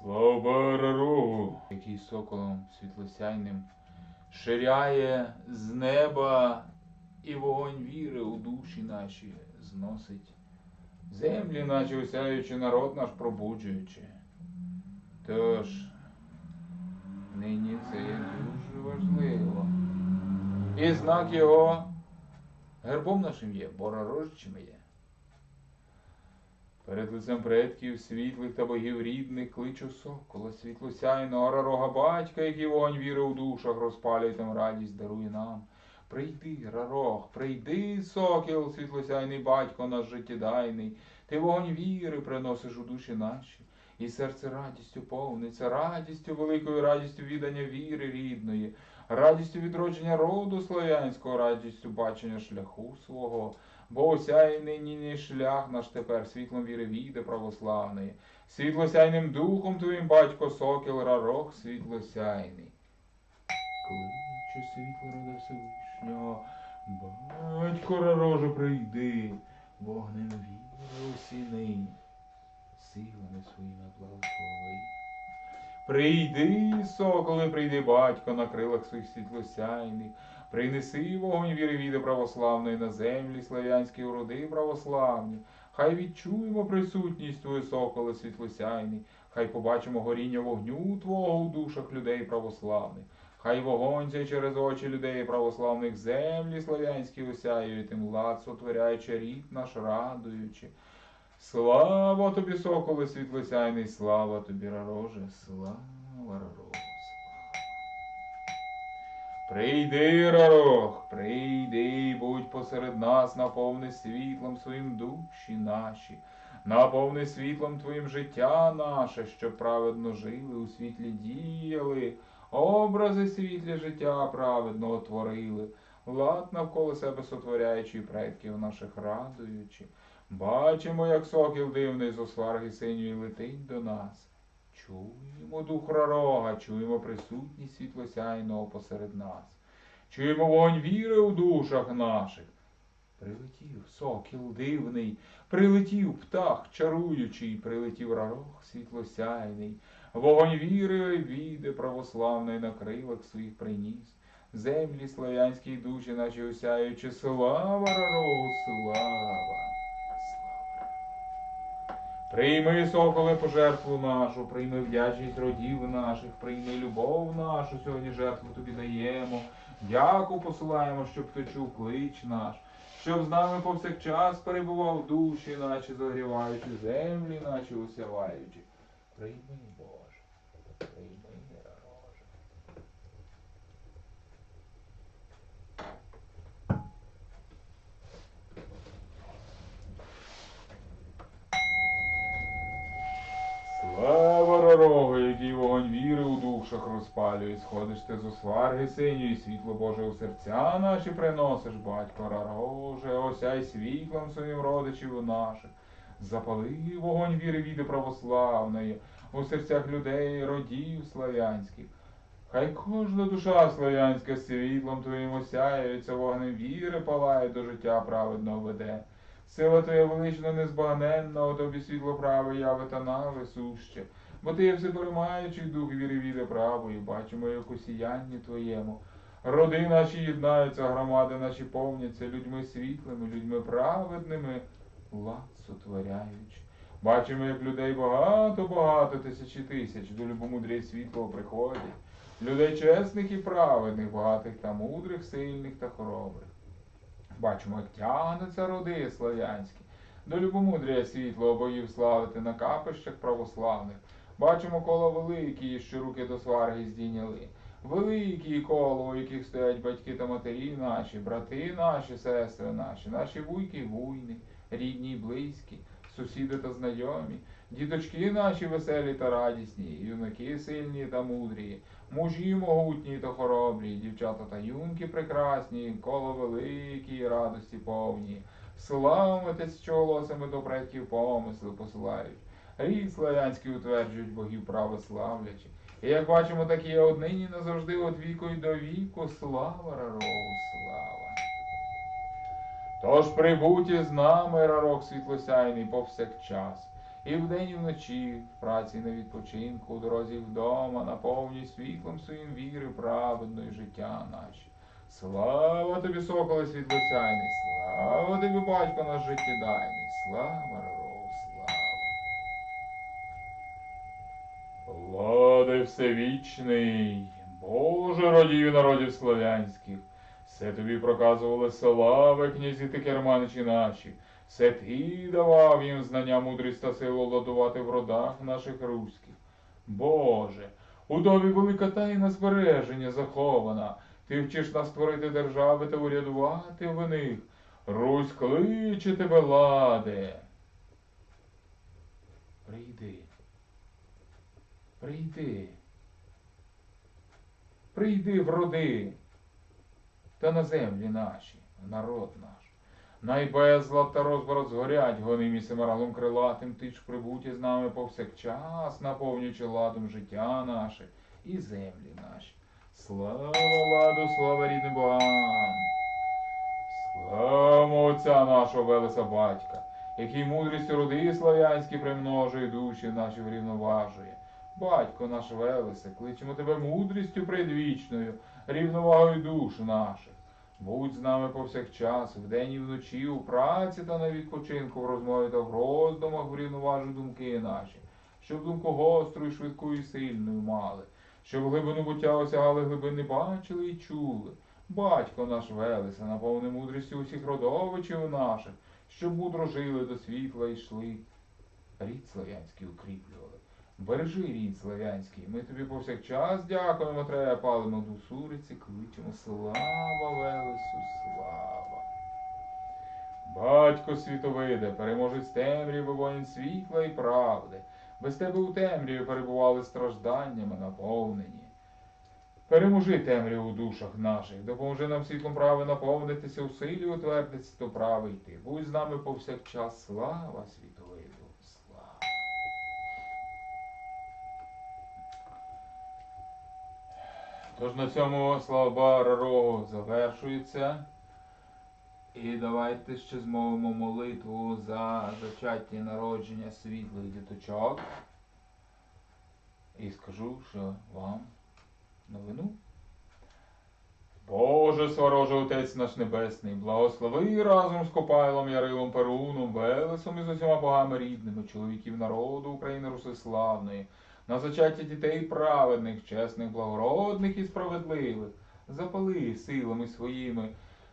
Слава Рарогу, який соколом світлосяйним ширяє з неба, і вогонь віри у душі наші зносить, землі наші осяючи, народ наш пробуджуючи. Тож, нині це є дуже важливо. І знак його гербом нашим є, боророжчим є. Перед лицем предків, світлих та богів рідних, кличу сокола світлосяйного, Рарога батька, який вогонь віри у душах розпалює там радість, дарує нам. Прийди, Рарог, прийди, сокіл, світлосяйний батько наш життєдайний, ти вогонь віри приносиш у душі наші, і серце радістю повниться, радістю, великою радістю віддання віри рідної, радістю відродження роду славянського, радістю бачення шляху свого. Бо осяяний нині шлях наш тепер світлом віри війде православної, світлосяйним духом твоїм, батько сокіл, Рарог світлосяйний. Кличе світло рода Всевишнього, батько Рароже, прийди, вогнем віри осіни, силами своїми благослови. Прийди, соколе, прийди, батько, на крилах своїх світлосяйних, принеси вогонь віри віди православної на землі славянські уроди православні. Хай відчуємо присутність твою, соколе світлосяйний, хай побачимо горіння вогню твого у душах людей православних. Хай вогонь цей через очі людей православних землі славянські осяює, тим лад сотворяючи рід наш радуючи. Слава тобі, соколе світлосяйний, слава тобі, Рароже, слава Рароже. Прийди, Рарог, прийди, будь посеред нас, наповни світлом своїм душі наші, наповни світлом твоїм життя наше, щоб праведно жили, у світлі діяли, образи світлі життя праведного творили, лад навколо себе сотворяючи, предків наших радуючи. Бачимо, як сокіл дивний з осварги синьої летить до нас. Чуємо дух Рарога, чуємо присутність світлосяйного посеред нас. Чуємо вогонь віри у душах наших. Прилетів сокіл дивний, прилетів птах чаруючий, прилетів Рарог світлосяйний. Вогонь віри віди православної на крилах своїх приніс. Землі славянські душі наші осяючи, слава Рарогу, слава! Прийми, соколе, пожертву нашу, прийми вдячність родів наших, прийми любов нашу, сьогодні жертву тобі даємо. Дяку посилаємо, щоб ти чув клич наш, щоб з нами повсякчас перебував душі наші, загріваючи, землі наші усяваючи. Прийми, Боже, прийми, Рароже. Слава Рарогу, який вогонь віри у душах розпалює, сходиш ти з осварги синьої, світло Боже у серця наші приносиш, батько Рароже, осяй світлом своїм родичів наших. Запали вогонь віри віди православної у серцях людей, родів славянських. Хай кожна душа славянська світлом твоїм осяється, вогнем віри палає, до життя праведного веде. Сила твоя велична незбагненна, у тобі світло праве яви та нави суще. Бо ти є всеперемаючий дух віри віди правої, бачимо, як у сіянні твоєму. Роди наші єднаються, громади наші повняться, людьми світлими, людьми праведними, лад сотворяючи. Бачимо, як людей багато, тисячі тисяч, до любомудрія світлого приходять. Людей чесних і праведних, багатих та мудрих, сильних та хоробрих. Бачимо, як тягнуться роди славянські, до любомудрія світлого богів славити на капищах православних. Бачимо коло великі, що руки до сварги здійняли. Великі коло, у яких стоять батьки та матері наші, брати наші, сестри наші вуйки й вуйни, рідні й близькі, сусіди та знайомі, діточки наші веселі та радісні, юнаки сильні та мудрі, мужі могутні та хоробрі, дівчата та юнки прекрасні, коло великі, радості повні. Славами тисячоголосими до предків помисли посилають. Рід славянський утверджують богів православлячи. І як бачимо, так і однині назавжди от віку й до віку. Слава Рарогу, слава! Тож прибудь із нами, Рарог світлосяйний, повсякчас. І вдень, і вночі, в праці і на відпочинку, у дорозі вдома, наповнюй світлом своїм віри праведної життя наші. Слава тобі, соколе світлосяйний, слава тобі, батько наш життєдайний, слава Рару, слава. Влади всевічний, Боже родів народів славянських, все тобі проказували слави, князі ти керманичі наші, все ти давав їм знання, мудрість та силу владувати в родах наших руських. Боже, у тобі велика тайна збереження захована, ти вчиш нас творити держави та урядувати в них. Русь кличе тебе, ладе. Прийди. Прийди, прийди в роди та на землі наші, в народ наш. Най безлад та розбрат згорять, гонимі семаралом крилатим, ти ж прибуті з нами повсякчас, наповнюючи ладом життя наше і землі наші. Слава ладу, слава рідним богам! Слава Отця нашого Велеса Батька, який мудрістю роди слав'янські примножує, душі наші врівноважує. Батько наш Велесе, кличемо тебе мудрістю предвічною, рівновагою душ наших. Будь з нами повсякчас, вдень і вночі, у праці та на відпочинку, в розмові та в роздумах врівноважуй думки наші, щоб думку гостру і швидку і сильною мали, щоб глибину буття осягали глибини бачили і чули. Батько наш Велесе, наповни мудрістю усіх родовичів наших, щоб мудро жили до світла йшли, рід слав'янський укріплювали. Бережи рід слав'янський, ми тобі повсякчас дякуємо, треба палимо до суриці, кличемо слава Велесу, слава. Батько світовиде, переможець темряви, воїн світла і правди, без тебе у темряві перебували стражданнями наповнені. Переможи темряву у душах наших, допоможи нам світлом прави наповнитися, у силі утвердитися, то право йти. Будь з нами повсякчас, слава світовиду, слава. Тож на цьому слава Рарогу завершується. І давайте ще змовимо молитву за зачаття і народження світлих діточок. І скажу, що вам новину. Боже, свороже Отець наш Небесний, благослови разом з Копайлом, Ярилом, Перуном, Велесом і з усіма богами рідними, чоловіків народу України Русиславної, на зачаття дітей праведних, чесних, благородних і справедливих, запали силами своїми,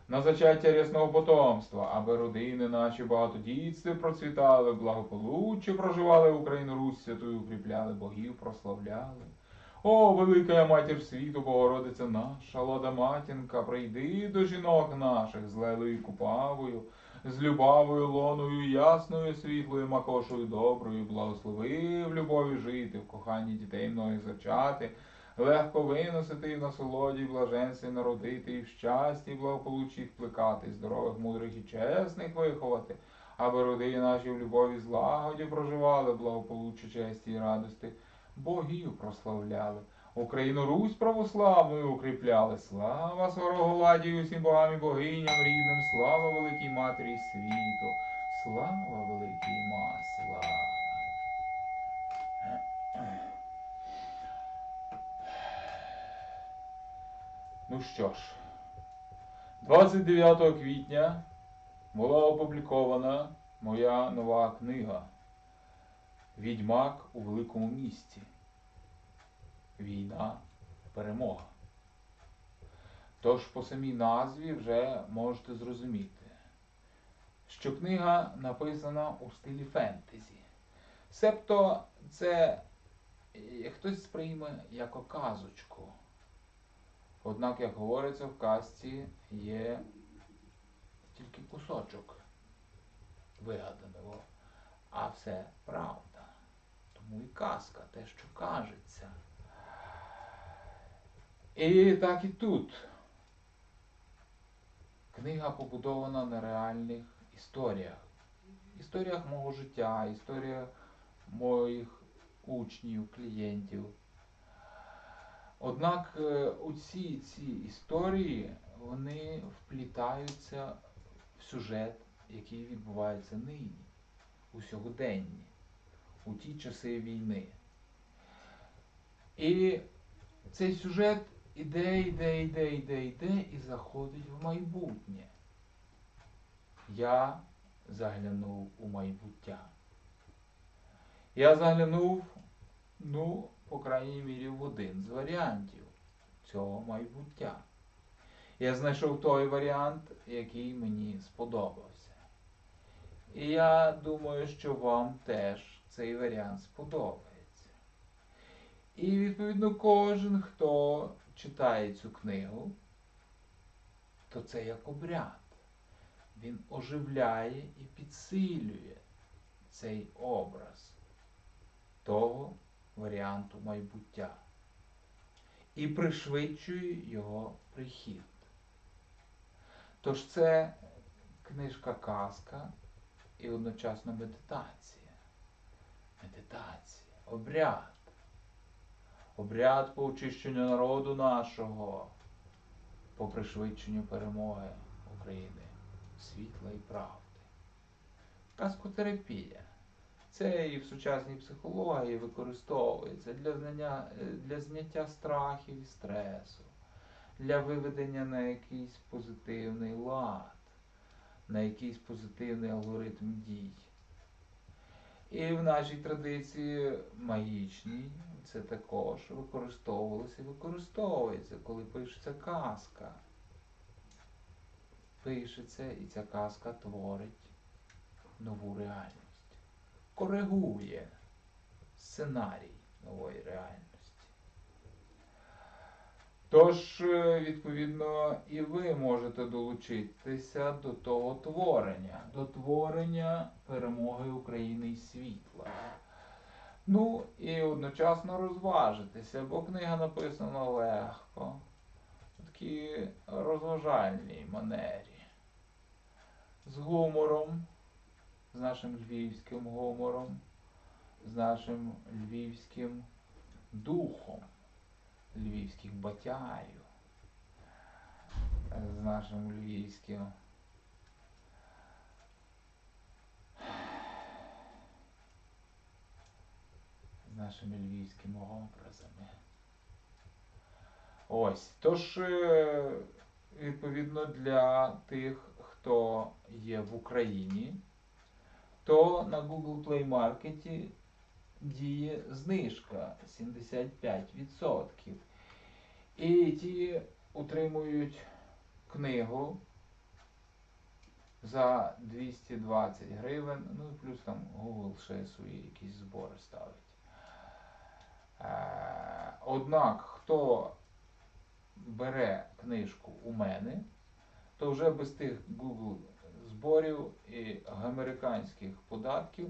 на зачаття рясного потомства, аби родини наші багатодітстві процвітали, благополуччя проживали Україну Русь святою, укріпляли, богів прославляли. О, велика матір світу, Богородиця наша, лада матінка, прийди до жінок наших з лелею купавою, з любавою лоною, ясною, світлою, макошою доброю, благослови в любові жити, в коханні дітей многих зачати, легко виносити і в насолоді, в блаженстві народити, і в щасті, і благополуччі їх плекати, здорових, мудрих і чесних виховати, аби роди наші в любові злагоді проживали, благополуччя, честі і радості, богів прославляли, Україну Русь православною укріпляли. Слава Свороголаді і усім богам і богиням рідним, слава великій матері світу, слава великій ма, слава. Ну що ж, 29 квітня була опублікована моя нова книга «Відьмак у великому місті. Війна, перемога». Тож по самій назві вже можете зрозуміти, що книга написана у стилі фентезі. Себто це хтось сприйме як казочку. Однак, як говориться в казці, є тільки кусочок вигаданого, а все правда. Тому і казка, те, що кажеться. І так і тут. Книга побудована на реальних історіях. Історіях мого життя, історіях моїх учнів, клієнтів. Однак усі ці історії, вони вплітаються в сюжет, який відбувається нині, у сьогоденні. у ті часи війни. І цей сюжет іде і заходить в майбутнє. Я заглянув у майбуття. Я заглянув, по крайній мірі, в один з варіантів цього майбуття. Я знайшов той варіант, який мені сподобався. І я думаю, що вам теж цей варіант сподобається. І, відповідно, кожен, хто читає цю книгу, то це як обряд. Він оживляє і підсилює цей образ того варіанту майбуття. І пришвидшує його прихід. Тож це книжка-казка і одночасно медитація. Медитація, обряд. Обряд по очищенню народу нашого, по пришвидшенню перемоги України, світла і правди. Казкотерапія. Це і в сучасній психології використовується для зняття страхів і стресу, для виведення на якийсь позитивний лад, на якийсь позитивний алгоритм дій. І в нашій традиції магічній це також використовувалося і використовується, коли пишеться казка. Пишеться, і ця казка творить нову реальність. Коригує сценарій нової реальності. Тож, відповідно, і ви можете долучитися до того творення, до творення перемоги України і світла. І одночасно розважитися, бо книга написана легко, в такій розважальній манері, з гумором, з нашим львівським гумором, з нашим львівським духом, львівських батярів, з нашим львівським нашими львівськими образами. Ось. Тож, відповідно, для тих, хто є в Україні, то на Google Play Market діє знижка 75%. І ті утримують книгу за 220 гривень, і плюс там Google ще свої якісь збори ставить. Однак, хто бере книжку у мене, то вже без тих Google зборів і американських податків,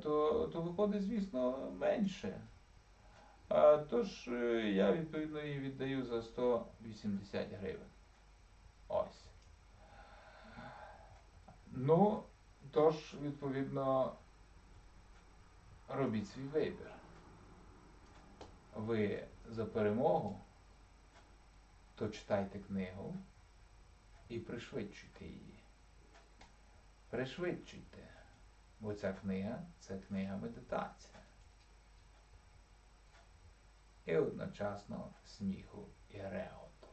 то виходить, звісно, менше. Тож я, відповідно, її віддаю за 180 гривень. Ось. Тож, відповідно, робіть свій вибір. Ви за перемогу, то читайте книгу і пришвидшуйте її. Пришвидшуйте, бо ця книга – це книга медитація. І одночасно сміху і реготу.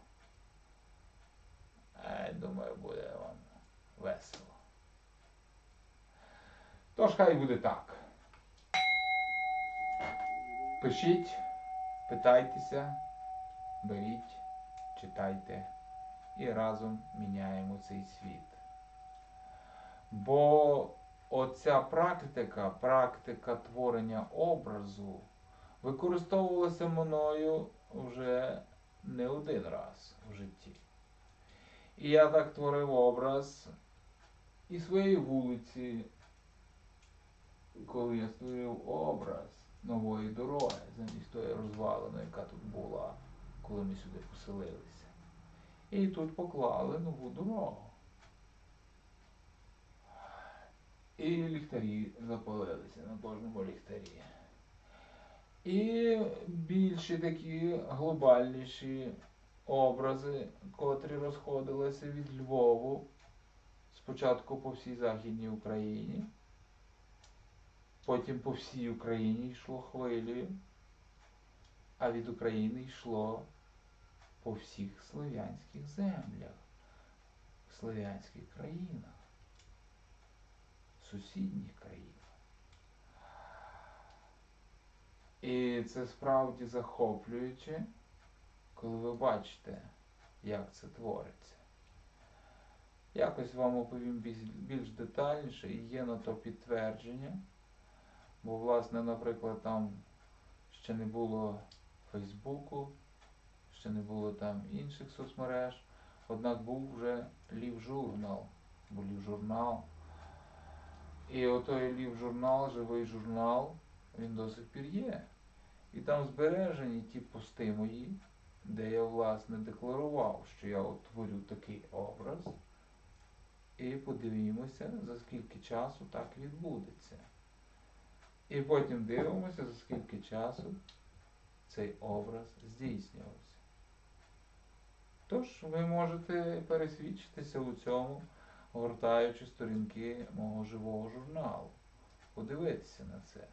Я думаю, буде вам весело. Тож хай буде так. Пишіть, питайтеся, беріть, читайте і разом міняємо цей світ. Бо оця практика творення образу використовувалася мною вже не один раз в житті. І я так творив образ і своєї вулиці, коли я створив образ нової дороги, замість тої розвалини, яка тут була, коли ми сюди поселилися. І тут поклали нову дорогу. І ліхтарі запалилися на кожному ліхтарі. І більші такі глобальніші образи, котрі розходилися від Львову, спочатку по всій Західній Україні, Потім по всій Україні йшло хвилею, а від України йшло по всіх слов'янських землях, слов'янських країнах, сусідніх країнах. І це справді захоплююче, коли ви бачите, як це твориться. Якось вам оповім більш детальніше, і є на то підтвердження. Бо, власне, наприклад, там ще не було Фейсбуку, ще не було там інших соцмереж, однак був вже Лівжурнал, був Лівжурнал. І отой Лівжурнал, живий журнал, він до сих пір є. І там збережені ті пости мої, де я, власне, декларував, що я от творю такий образ. І подивімося, за скільки часу так відбудеться. І потім дивимося, за скільки часу цей образ здійснювався. Тож, ви можете пересвідчитися у цьому, гортаючи сторінки мого живого журналу. Подивитися на це.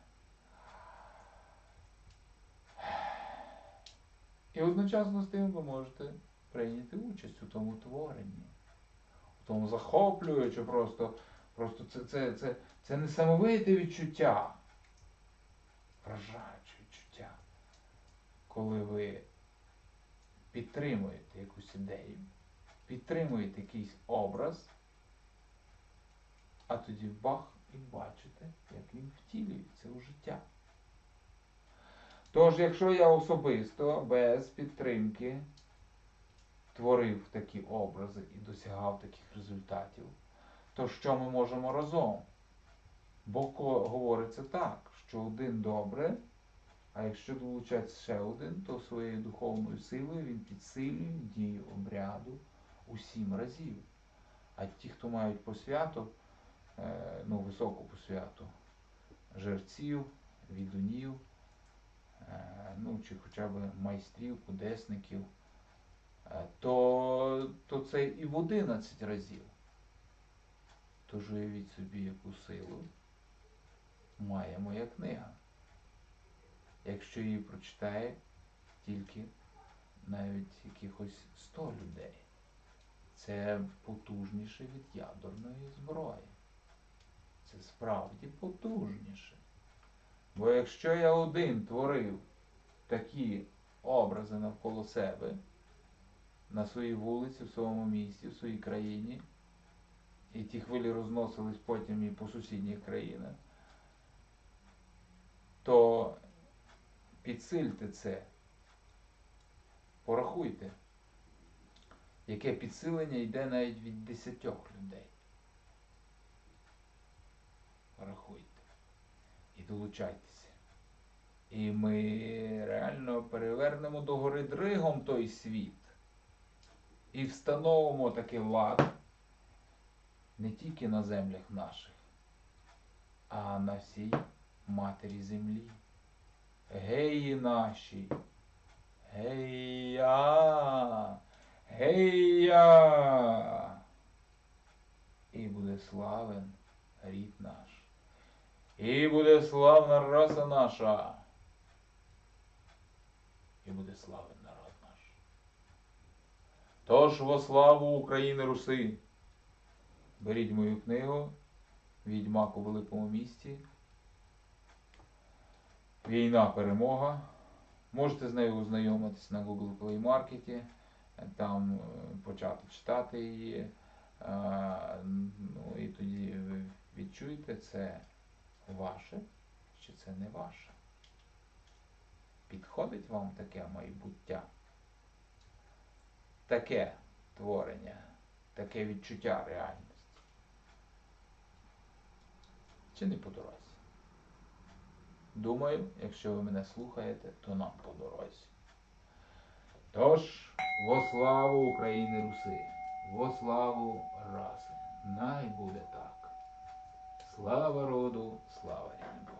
І одночасно з тим ви можете прийняти участь у тому творенні. У тому захоплюючи просто це несамовите відчуття. Вражаюче відчуття. Коли ви підтримуєте якусь ідею, підтримуєте якийсь образ, а тоді бах і бачите, як він втілюється у життя. Тож, якщо я особисто, без підтримки, творив такі образи і досягав таких результатів, то що ми можемо разом? Бо говориться так, що один добре, а якщо долучать ще один, то своєю духовною силою він підсилює дію обряду у 7 разів. А ті, хто мають посвяту, високу посвяту, жерців, відунів, чи хоча б майстрів, кудесників, то це і в 11 разів. Тож уявіть собі, яку силу має моя книга. Якщо її прочитає тільки навіть якихось 100 людей. Це потужніше від ядерної зброї. Це справді потужніше. Бо якщо я один творив такі образи навколо себе, на своїй вулиці, в своєму місті, в своїй країні, і ті хвилі розносились потім і по сусідніх країнах, то підсильте це. Порахуйте, яке підсилення йде навіть від 10 людей. Порахуйте. І долучайтеся. І ми реально перевернемо догори дригом той світ. І встановимо такий лад не тільки на землях наших, а на всій матері землі. Геї наші! Гея! Гея! І буде славен рід наш. І буде славна раса наша. І буде славен народ наш. Тож во славу України Руси! Беріть мою книгу «Відьмак у великому місті». Війна, перемога. Можете з нею ознайомитись на Google Play Market, там почати читати її. І тоді ви відчуєте, це ваше чи це не ваше. Підходить вам таке майбуття? Таке творення, таке відчуття реальності? Чи не по дорозі? Думаю, якщо ви мене слухаєте, то нам по дорозі. Тож, во славу України Руси, во славу раси, най буде так. Слава роду, слава рідному.